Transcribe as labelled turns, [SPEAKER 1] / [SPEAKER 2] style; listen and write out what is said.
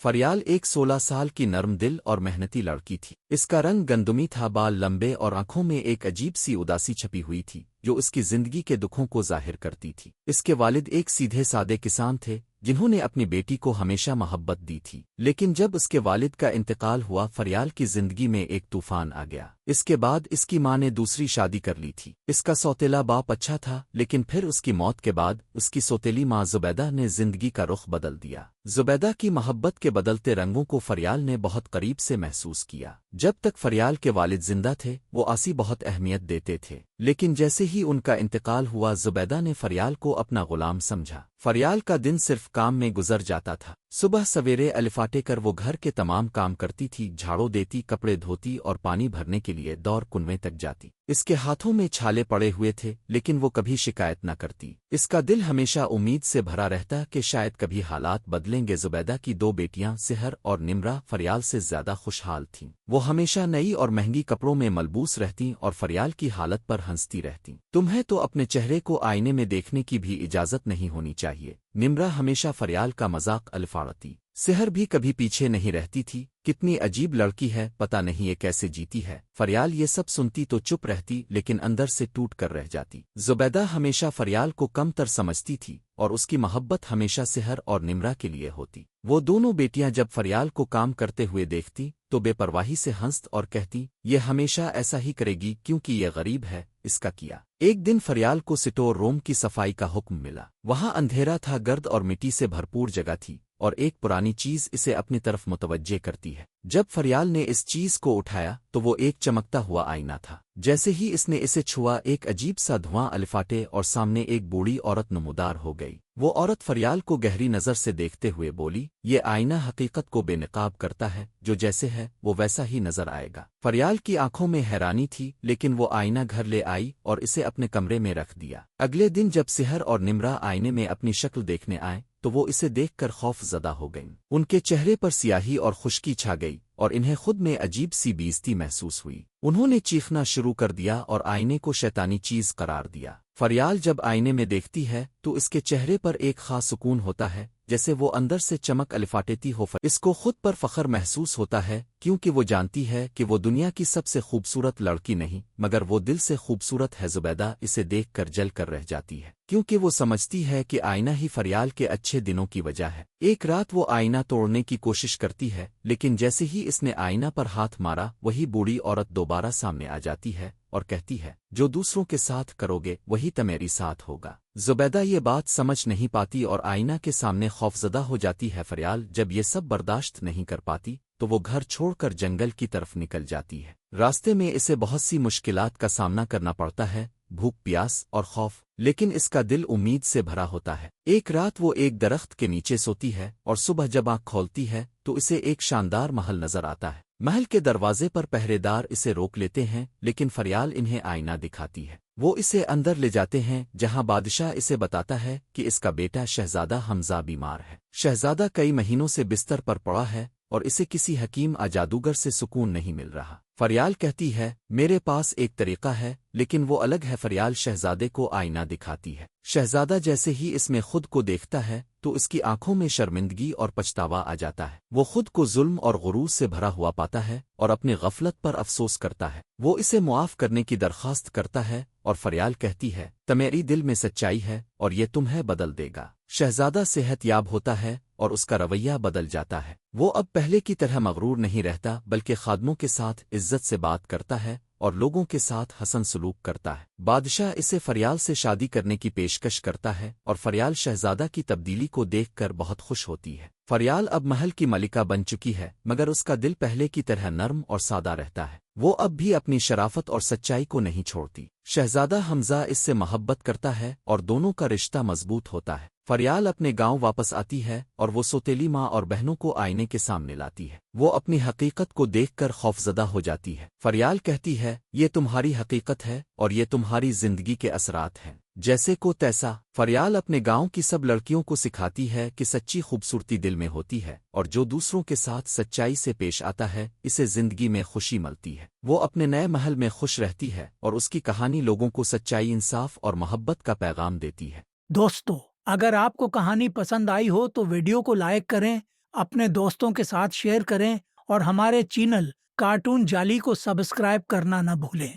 [SPEAKER 1] فریال ایک 16 سال کی نرم دل اور محنتی لڑکی تھی۔ اس کا رنگ گندمی تھا، بال لمبے اور آنکھوں میں ایک عجیب سی اداسی چھپی ہوئی تھی جو اس کی زندگی کے دکھوں کو ظاہر کرتی تھی۔ اس کے والد ایک سیدھے سادے کسان تھے جنہوں نے اپنی بیٹی کو ہمیشہ محبت دی تھی، لیکن جب اس کے والد کا انتقال ہوا فریال کی زندگی میں ایک طوفان آ گیا۔ اس کے بعد اس کی ماں نے دوسری شادی کر لی تھی۔ اس کا سوتیلا باپ اچھا تھا، لیکن پھر اس کی موت کے بعد اس کی سوتیلی ماں زبیدہ نے زندگی کا رخ بدل دیا۔ زبیدہ کی محبت کے بدلتے رنگوں کو فریال نے بہت قریب سے محسوس کیا۔ جب تک فریال کے والد زندہ تھے وہ آسی بہت اہمیت دیتے تھے، لیکن جیسے ہی ان کا انتقال ہوا زبیدہ نے فریال کو اپنا غلام سمجھا۔ فریال کا دن صرف کام میں گزر جاتا تھا۔ صبح سویرے الفاٹے کر وہ گھر کے تمام کام کرتی تھی، جھاڑو دیتی، کپڑے دھوتی اور پانی بھرنے کے لیے دور کنویں تک جاتی۔ اس کے ہاتھوں میں چھالے پڑے ہوئے تھے لیکن وہ کبھی شکایت نہ کرتی۔ اس کا دل ہمیشہ امید سے بھرا رہتا کہ شاید کبھی حالات بدلیں گے۔ زبیدہ کی دو بیٹیاں سحر اور نمرہ فریال سے زیادہ خوشحال تھیں۔ وہ ہمیشہ نئی اور مہنگی کپڑوں میں ملبوس رہتیں اور فریال کی حالت پر ہنستی رہتیں۔ تمہیں تو اپنے چہرے کو آئینے میں دیکھنے کی بھی اجازت نہیں ہونی چاہیے، نمرہ ہمیشہ فریال کا مذاق الفاڑتی۔ سحر بھی کبھی پیچھے نہیں رہتی تھی، کتنی عجیب لڑکی ہے، پتہ نہیں یہ کیسے جیتی ہے۔ فریال یہ سب سنتی تو چپ رہتی لیکن اندر سے ٹوٹ کر رہ جاتی۔ زبیدہ ہمیشہ فریال کو کم تر سمجھتی تھی اور اس کی محبت ہمیشہ سحر اور نمرہ کے لیے ہوتی۔ وہ دونوں بیٹیاں جب فریال کو کام کرتے ہوئے دیکھتی تو بے پرواہی سے ہنست اور کہتی یہ ہمیشہ ایسا ہی کرے گی کیونکہ یہ غریب ہے، اس کا کیا۔ ایک دن فریال کو سٹور روم کی صفائی کا حکم ملا۔ وہاں اندھیرا تھا، گرد اور مٹی سے بھرپور جگہ تھی اور ایک پرانی چیز اسے اپنی طرف متوجہ کرتی ہے۔ جب فریال نے اس چیز کو اٹھایا تو وہ ایک چمکتا ہوا آئینہ تھا۔ جیسے ہی اس نے اسے چھوا ایک عجیب سا دھواں الفاٹے اور سامنے ایک بوڑھی عورت نمودار ہو گئی۔ وہ عورت فریال کو گہری نظر سے دیکھتے ہوئے بولی یہ آئینہ حقیقت کو بے نقاب کرتا ہے، جو جیسے ہے وہ ویسا ہی نظر آئے گا۔ فریال کی آنکھوں میں حیرانی تھی لیکن وہ آئینہ گھر لے آئی اور اسے اپنے کمرے میں رکھ دیا۔ اگلے دن جب سحر اور نمرہ آئینے میں اپنی شکل دیکھنے آئے تو وہ اسے دیکھ کر خوف زدہ ہو گئیں۔ ان کے چہرے پر سیاہی اور خشکی چھا گئی اور انہیں خود میں عجیب سی بےزتی محسوس ہوئی۔ انہوں نے چیخنا شروع کر دیا اور آئینے کو شیطانی چیز قرار دیا۔ فریال جب آئینے میں دیکھتی ہے تو اس کے چہرے پر ایک خاص سکون ہوتا ہے، جیسے وہ اندر سے چمک الفاٹتی ہو۔ اس کو خود پر فخر محسوس ہوتا ہے کیونکہ وہ جانتی ہے کہ وہ دنیا کی سب سے خوبصورت لڑکی نہیں مگر وہ دل سے خوبصورت ہے۔ زبیدہ اسے دیکھ کر جل کر رہ جاتی ہے کیونکہ وہ سمجھتی ہے کہ آئینہ ہی فریال کے اچھے دنوں کی وجہ ہے۔ ایک رات وہ آئینہ توڑنے کی کوشش کرتی ہے لیکن جیسے ہی اس نے آئینہ پر ہاتھ مارا وہی بوڑھی عورت دوبارہ سامنے آ جاتی ہے اور کہتی ہے جو دوسروں کے ساتھ کرو گے وہی تمہاری ساتھ ہوگا۔ زبیدہ یہ بات سمجھ نہیں پاتی اور آئینہ کے سامنے خوفزدہ ہو جاتی ہے۔ فریال جب یہ سب برداشت نہیں کر پاتی تو وہ گھر چھوڑ کر جنگل کی طرف نکل جاتی ہے۔ راستے میں اسے بہت سی مشکلات کا سامنا کرنا پڑتا ہے، بھوک، پیاس اور خوف، لیکن اس کا دل امید سے بھرا ہوتا ہے۔ ایک رات وہ ایک درخت کے نیچے سوتی ہے اور صبح جب آنکھ کھولتی ہے تو اسے ایک شاندار محل نظر آتا ہے۔ محل کے دروازے پر پہرے دار اسے روک لیتے ہیں لیکن فریال انہیں آئینہ دکھاتی ہے۔ وہ اسے اندر لے جاتے ہیں جہاں بادشاہ اسے بتاتا ہے کہ اس کا بیٹا شہزادہ حمزہ بیمار ہے۔ شہزادہ کئی مہینوں سے بستر پر پڑا ہے اور اسے کسی حکیم جادوگر سے سکون نہیں مل رہا۔ فریال کہتی ہے میرے پاس ایک طریقہ ہے لیکن وہ الگ ہے۔ فریال شہزادے کو آئینہ دکھاتی ہے۔ شہزادہ جیسے ہی اس میں خود کو دیکھتا ہے تو اس کی آنکھوں میں شرمندگی اور پچھتاوا آ جاتا ہے۔ وہ خود کو ظلم اور غرور سے بھرا ہوا پاتا ہے اور اپنی غفلت پر افسوس کرتا ہے۔ وہ اسے معاف کرنے کی درخواست کرتا ہے اور فریال کہتی ہے تمہاری دل میں سچائی ہے اور یہ تمہیں بدل دے گا۔ شہزادہ صحت یاب ہوتا ہے اور اس کا رویہ بدل جاتا ہے۔ وہ اب پہلے کی طرح مغرور نہیں رہتا بلکہ خادموں کے ساتھ عزت سے بات کرتا ہے اور لوگوں کے ساتھ حسن سلوک کرتا ہے۔ بادشاہ اسے فریال سے شادی کرنے کی پیشکش کرتا ہے اور فریال شہزادہ کی تبدیلی کو دیکھ کر بہت خوش ہوتی ہے۔ فریال اب محل کی ملکہ بن چکی ہے مگر اس کا دل پہلے کی طرح نرم اور سادہ رہتا ہے۔ وہ اب بھی اپنی شرافت اور سچائی کو نہیں چھوڑتی۔ شہزادہ حمزہ اس سے محبت کرتا ہے اور دونوں کا رشتہ مضبوط ہوتا ہے۔ فریال اپنے گاؤں واپس آتی ہے اور وہ سوتیلی ماں اور بہنوں کو آئینے کے سامنے لاتی ہے۔ وہ اپنی حقیقت کو دیکھ کر خوفزدہ ہو جاتی ہے۔ فریال کہتی ہے یہ تمہاری حقیقت ہے اور یہ تمہاری زندگی کے اثرات ہیں، جیسے کو تیسا۔ فریال اپنے گاؤں کی سب لڑکیوں کو سکھاتی ہے کہ سچی خوبصورتی دل میں ہوتی ہے اور جو دوسروں کے ساتھ سچائی سے پیش آتا ہے اسے زندگی میں خوشی ملتی ہے۔ وہ اپنے نئے محل میں خوش رہتی ہے اور اس کی کہانی لوگوں کو سچائی، انصاف اور محبت کا پیغام دیتی ہے۔
[SPEAKER 2] دوستو، اگر آپ کو کہانی پسند آئی ہو تو ویڈیو کو لائک کریں اپنے دوستوں کے ساتھ شیئر کریں اور ہمارے چینل کارٹون جالی کو سبسکرائب کرنا نہ بھولیں۔